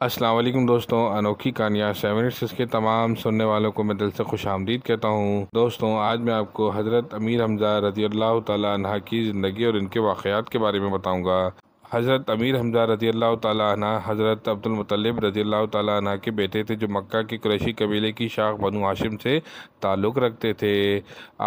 السلام علیکم دوستوں، انوکھی کہانیاں 786 کے تمام سننے والوں کو میں دل سے خوش آمدید کہتا ہوں۔ دوستوں، آج میں آپ کو حضرت امیر حمزہ رضی اللہ تعالیٰ عنہ کی زندگی اور ان کے واقعات کے بارے میں بتاؤں گا۔ حضرت امیر حمزہ رضی اللہ تعالیٰ عنہ حضرت عبد المطلب رضی اللہ تعالیٰ عنہ کے بیٹے تھے، جو مکہ کے قریشی قبیلے کی شاخ بنو ہاشم سے تعلق رکھتے تھے۔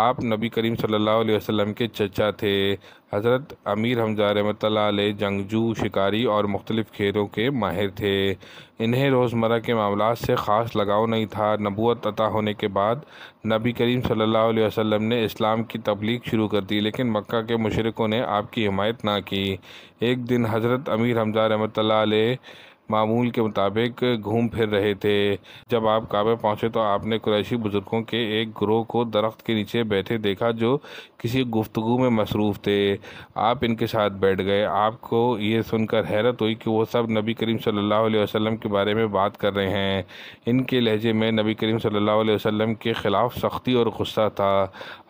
آپ نبی کریم صلی اللہ علیہ وسلم کے چچا تھے۔ حضرت امیر حمزہ رحمۃ اللہ علیہ جنگجو، شکاری اور مختلف کھیلوں کے ماہر تھے۔ انہیں روزمرہ کے معاملات سے خاص لگاؤ نہیں تھا۔ نبوت عطا ہونے کے بعد نبی کریم صلی اللہ علیہ وسلم نے اسلام کی تبلیغ شروع کر دی، لیکن مکہ کے مشرکوں نے آپ کی حمایت نہ کی۔ ایک دن حضرت امیر حمزہ رحمۃ اللہ علیہ معمول کے مطابق گھوم پھر رہے تھے۔ جب آپ کعبہ پہنچے تو آپ نے قریشی بزرگوں کے ایک گروہ کو درخت کے نیچے بیٹھے دیکھا، جو کسی گفتگو میں مصروف تھے۔ آپ ان کے ساتھ بیٹھ گئے۔ آپ کو یہ سن کر حیرت ہوئی کہ وہ سب نبی کریم صلی اللہ علیہ وسلم کے بارے میں بات کر رہے ہیں۔ ان کے لہجے میں نبی کریم صلی اللہ علیہ وسلم کے خلاف سختی اور غصہ تھا۔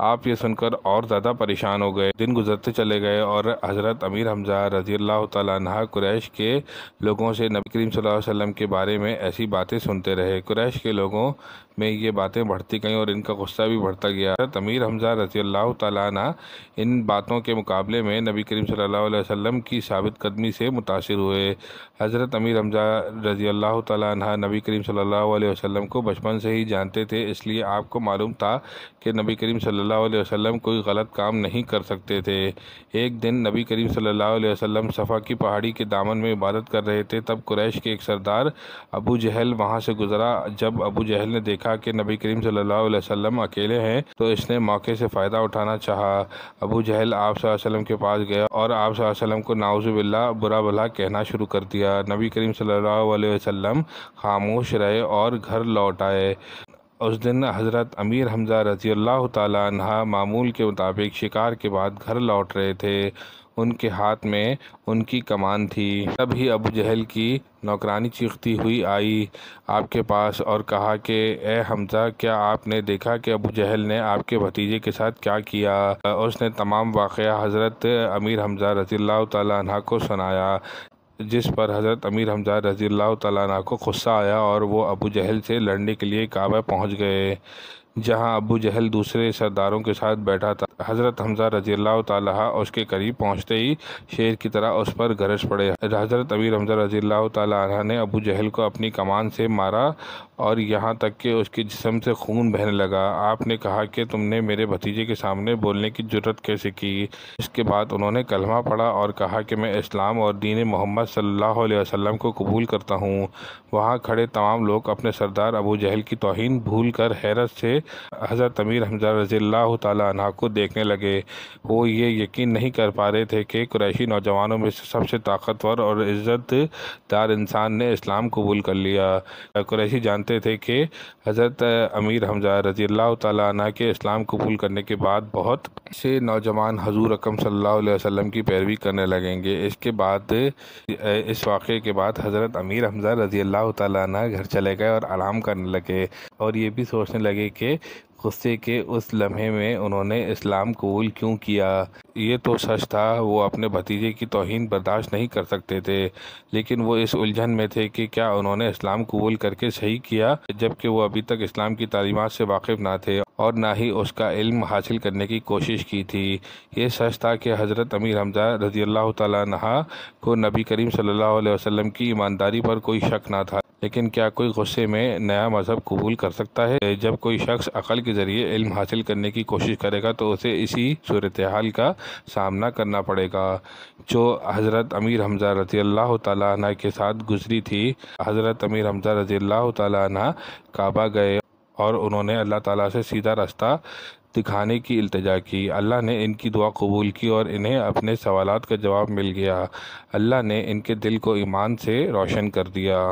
آپ یہ سن کر اور زیادہ پریشان ہو گئے۔ دن گزرتے چلے گئے اور حضرت امیر حمزہ رضی اللہ تعالیٰ عنہ قریش کے لوگوں سے نبی کریم صلی اللہ علیہ وسلم کے بارے میں ایسی باتیں سنتے رہے۔ قریش کے لوگوں میں یہ باتیں بڑھتی گئیں اور ان کا غصہ بھی بڑھتا گیا۔ حضرت امیر حمزہ رضی اللہ تعالیٰ عنہ ان باتوں کے مقابلے میں نبی کریم صلی اللہ علیہ وسلم کی ثابت قدمی سے متاثر ہوئے۔ حضرت امیر حمزہ رضی اللہ تعالیٰ عنہ نبی کریم صلی اللہ علیہ وسلم کو بچپن سے ہی جانتے تھے، اس لیے آپ کو معلوم تھا کہ نبی کریم صلی اللہ علیہ وسلم کوئی غلط کام نہیں کر سکتے تھے۔ ایک دن نبی کریم صلی اللہ علیہ وسلم صفا کی پہاڑی کے دامن میں عبادت کر رہے تھے، تب قریش کے ایک سردار ابو جہل وہاں سے گزرا۔ جب ابو جہل نے دیکھا کہ نبی کریم صلی اللہ علیہ وسلم اکیلے ہیں تو اس نے موقع سے فائدہ اٹھانا چاہا۔ ابو جہل آپ صلی اللہ علیہ وسلم کے پاس گیا اور آپ صلی اللہ علیہ وسلم کو نعوذ باللہ برا بھلا کہنا شروع کر دیا۔ نبی کریم صلی اللہ علیہ وسلم خاموش رہے اور گھر لوٹ آئے۔ اس دن حضرت امیر حمزہ رضی اللہ تعالیٰ عنہ معمول کے مطابق شکار کے بعد گھر لوٹ رہے تھے۔ ان کے ہاتھ میں ان کی کمان تھی۔ تبھی ابو جہل کی نوکرانی چیختی ہوئی آئی آپ کے پاس اور کہا کہ اے حمزہ، کیا آپ نے دیکھا کہ ابو جہل نے آپ کے بھتیجے کے ساتھ کیا کیا؟ اس نے تمام واقعہ حضرت امیر حمزہ رضی اللہ تعالیٰ عنہ کو سنایا، جس پر حضرت امیر حمزہ رضی اللہ تعالیٰ عنہ کو غصہ آیا اور وہ ابو جہل سے لڑنے کے لیے کعبہ پہنچ گئے، جہاں ابو جہل دوسرے سرداروں کے ساتھ بیٹھا تھا۔ حضرت حمزہ رضی اللہ تعالیٰ اس کے قریب پہنچتے ہی شیر کی طرح اس پر گرج پڑے۔ حضرت امیر حمزہ رضی اللہ تعالیٰ عنہ نے ابو جہل کو اپنی کمان سے مارا اور یہاں تک کہ اس کے جسم سے خون بہنے لگا۔ آپ نے کہا کہ تم نے میرے بھتیجے کے سامنے بولنے کی جرأت کیسے کی؟ اس کے بعد انہوں نے کلمہ پڑھا اور کہا کہ میں اسلام اور دین محمد صلی اللہ علیہ وسلم کو قبول کرتا ہوں۔ وہاں کھڑے تمام لوگ اپنے سردار ابو جہل کی توہین بھول کر حیرت سے حضرت امیر حمزہ رضی اللہ تعالیٰ عنہ کو دیکھنے لگے۔ وہ یہ یقین نہیں کر پا رہے تھے کہ قریشی نوجوانوں میں سے سب سے طاقتور اور عزت دار انسان نے اسلام قبول کر لیا۔ قریشی جانتے تھے کہ حضرت امیر حمزہ رضی اللہ تعالیٰ عنہ کے اسلام قبول کرنے کے بعد بہت سے نوجوان حضور اکرم صلی اللہ علیہ وسلم کی پیروی کرنے لگیں گے۔ اس واقعے کے بعد حضرت امیر حمزہ رضی اللہ تعالیٰ عنہ گھر چلے گئے اور آرام کرنے لگے اور یہ بھی سوچنے لگے کہ غصے کے اس لمحے میں انہوں نے اسلام قبول کیوں کیا۔ یہ تو سچ تھا، وہ اپنے بھتیجے کی توہین برداشت نہیں کر سکتے تھے، لیکن وہ اس الجھن میں تھے کہ کیا انہوں نے اسلام قبول کر کے صحیح کیا، جبکہ وہ ابھی تک اسلام کی تعلیمات سے واقف نہ تھے اور نہ ہی اس کا علم حاصل کرنے کی کوشش کی تھی۔ یہ سچ تھا کہ حضرت امیر حمزہ رضی اللہ تعالیٰ عنہ کو نبی کریم صلی اللہ علیہ وسلم کی ایمانداری پر کوئی شک نہ تھا، لیکن کیا کوئی غصے میں نیا مذہب قبول کر سکتا ہے؟ جب کوئی شخص عقل کے ذریعے علم حاصل کرنے کی کوشش کرے گا تو اسے اسی صورتحال کا سامنا کرنا پڑے گا جو حضرت امیر حمزہ رضی اللہ تعالیٰ عنہ کے ساتھ گزری تھی۔ حضرت امیر حمزہ رضی اللہ تعالیٰ عنہ کعبہ گئے اور انہوں نے اللہ تعالیٰ سے سیدھا راستہ دکھانے کی التجا کی۔ اللہ نے ان کی دعا قبول کی اور انہیں اپنے سوالات کا جواب مل گیا۔ اللہ نے ان کے دل کو ایمان سے روشن کر دیا۔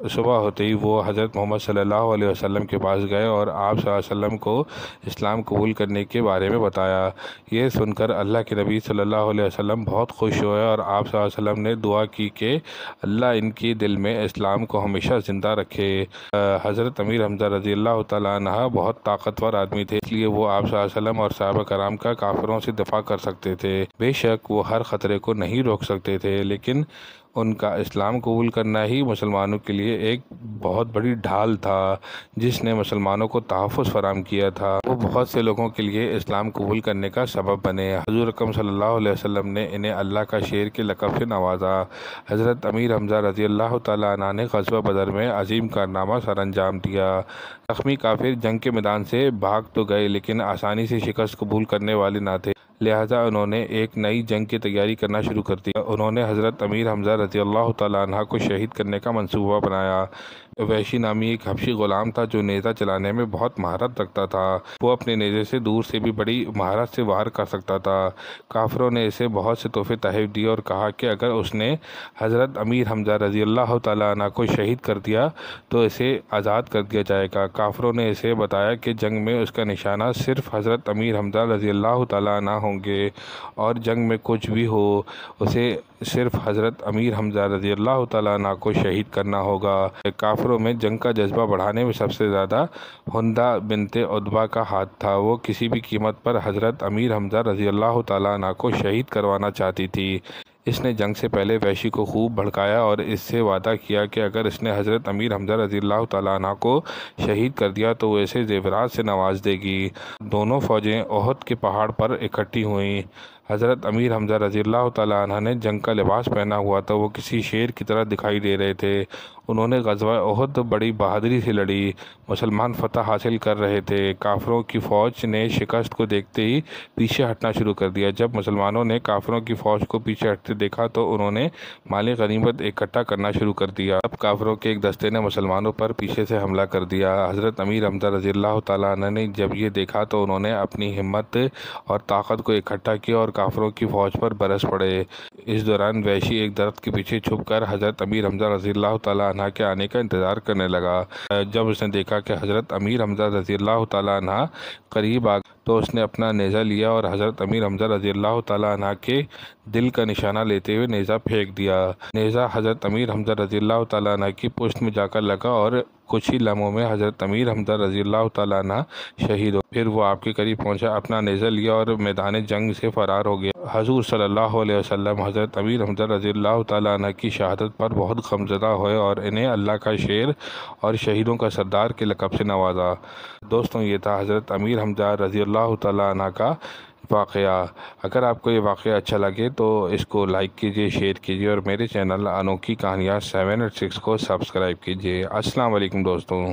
صبح ہوتے ہی وہ حضرت محمد صلی اللہ علیہ وسلم کے پاس گئے اور آپ صلی اللہ علیہ وسلم کو اسلام قبول کرنے کے بارے میں بتایا۔ یہ سن کر اللہ کے نبی صلی اللہ علیہ وسلم بہت خوش ہوئے اور آپ صلی اللہ علیہ وسلم نے دعا کی کہ اللہ ان کے دل میں اسلام کو ہمیشہ زندہ رکھے۔ حضرت امیر حمزہ رضی اللہ تعالیٰ عنہ بہت طاقتور آدمی تھے، اس لیے وہ آپ صلی اللہ علیہ وسلم اور صحابہ کرام کا کافروں سے دفاع کر سکتے تھے۔ بے شک وہ ہر خطرے کو نہیں روک سکتے تھے، لیکن ان کا اسلام قبول کرنا ہی مسلمانوں کے لیے ایک بہت بڑی ڈھال تھا جس نے مسلمانوں کو تحفظ فراہم کیا تھا۔ وہ بہت سے لوگوں کے لیے اسلام قبول کرنے کا سبب بنے۔ حضور اکرم صلی اللہ علیہ وسلم نے انہیں اللہ کا شیر کے لقب سے نوازا۔ حضرت امیر حمزہ رضی اللہ تعالیٰ عنہ نے غزوہ بدر میں عظیم کارنامہ سر انجام دیا۔ زخمی کافر جنگ کے میدان سے بھاگ تو گئے لیکن آسانی سے شکست قبول کرنے والے نہ تھے، لہٰذا انہوں نے ایک نئی جنگ کی تیاری کرنا شروع کر دی۔ انہوں نے حضرت امیر حمزہ رضی اللہ تعالیٰ عنہ کو شہید کرنے کا منصوبہ بنایا۔ وحشی نامی ایک حبشی غلام تھا جو نیزہ چلانے میں بہت مہارت رکھتا تھا۔ وہ اپنے نیزے سے دور سے بھی بڑی مہارت سے وار کر سکتا تھا۔ کافروں نے اسے بہت سے تحفے تحائف دیے اور کہا کہ اگر اس نے حضرت امیر حمزہ رضی اللہ تعالیٰ عنہ کو شہید کر دیا تو اسے آزاد کر دیا جائے گا۔ کافروں نے اسے بتایا کہ جنگ میں اس کا نشانہ صرف حضرت امیر حمزہ رضی اللہ تعالیٰ عنہ ہوں گے اور جنگ میں کچھ بھی ہو اسے صرف حضرت امیر حمزہ رضی اللہ تعالیٰ عنہ کو شہید کرنا ہوگا۔ کافروں میں جنگ کا جذبہ بڑھانے میں سب سے زیادہ ہندہ بنت عتبہ کا ہاتھ تھا۔ وہ کسی بھی قیمت پر حضرت امیر حمزہ رضی اللہ تعالیٰ عنہ کو شہید کروانا چاہتی تھی۔ اس نے جنگ سے پہلے وحشی کو خوب بھڑکایا اور اس سے وعدہ کیا کہ اگر اس نے حضرت امیر حمزہ رضی اللہ تعالیٰ عنہ کو شہید کر دیا تو وہ اسے زیورات سے نواز دے گی۔ دونوں فوجیں احد کے پہاڑ پر اکٹھی ہوئیں۔ حضرت امیر حمزہ رضی اللہ تعالیٰ عنہ نے جنگ کا لباس پہنا ہوا تھا۔ وہ کسی شیر کی طرح دکھائی دے رہے تھے۔ انہوں نے غزوہ احد بڑی بہادری سے لڑی۔ مسلمان فتح حاصل کر رہے تھے۔ کافروں کی فوج نے شکست کو دیکھتے ہی پیچھے ہٹنا شروع کر دیا۔ جب مسلمانوں نے کافروں کی فوج کو پیچھے ہٹتے دیکھا تو انہوں نے مال غنیمت اکٹھا کرنا شروع کر دیا۔ اب کافروں کے ایک دستے نے مسلمانوں پر پیچھے سے حملہ کر دیا۔ حضرت امیر حمزہ رضی اللہ تعالیٰ عنہ نے جب یہ دیکھا تو انہوں نے اپنی ہمت اور طاقت کو اکٹھا کیا اور کافروں کی فوج پر برس پڑے۔ اس دوران وحشی ایک درخت کے پیچھے چھپ کر حضرت امیر حمزہ رضی اللہ تعالیٰ عنہ کے آنے کا انتظار کرنے لگا۔ جب اس نے دیکھا کہ حضرت امیر حمزہ رضی اللہ تعالیٰ عنہ قریب آ گئے تو اس نے اپنا نیزہ لیا اور حضرت امیر حمزہ رضی اللہ تعالیٰ عنہ کے دل کا نشانہ لیتے ہوئے نیزہ پھینک دیا۔ نیزہ حضرت امیر حمزہ رضی اللہ تعالیٰ عنہ کی پشت میں جا کر لگا اور کچھ ہی لمحوں میں حضرت امیر حمزہ رضی اللہ تعالیٰ عنہ شہید ہو۔ پھر وہ آپ کے قریب پہنچا، اپنا نیزہ لیا اور میدان جنگ سے فرار ہو گیا۔ حضور صلی اللہ علیہ وسلم حضرت امیر حمزہ رضی اللہ تعالیٰ عنہ کی شہادت پر بہت غمزدہ ہوئے اور انہیں اللہ کا شیر اور شہیدوں کا سردار کے لقب سے نوازا۔ دوستوں، یہ تھا حضرت امیر حمزہ رضی اللہ تعالیٰ عنہ کا واقعہ۔ اگر آپ کو یہ واقعہ اچھا لگے تو اس کو لائک کیجیے، شیئر کیجیے اور میرے چینل انوکھی کہانیاں 7 اور 6 کو سبسکرائب کیجیے۔ السلام علیکم دوستوں۔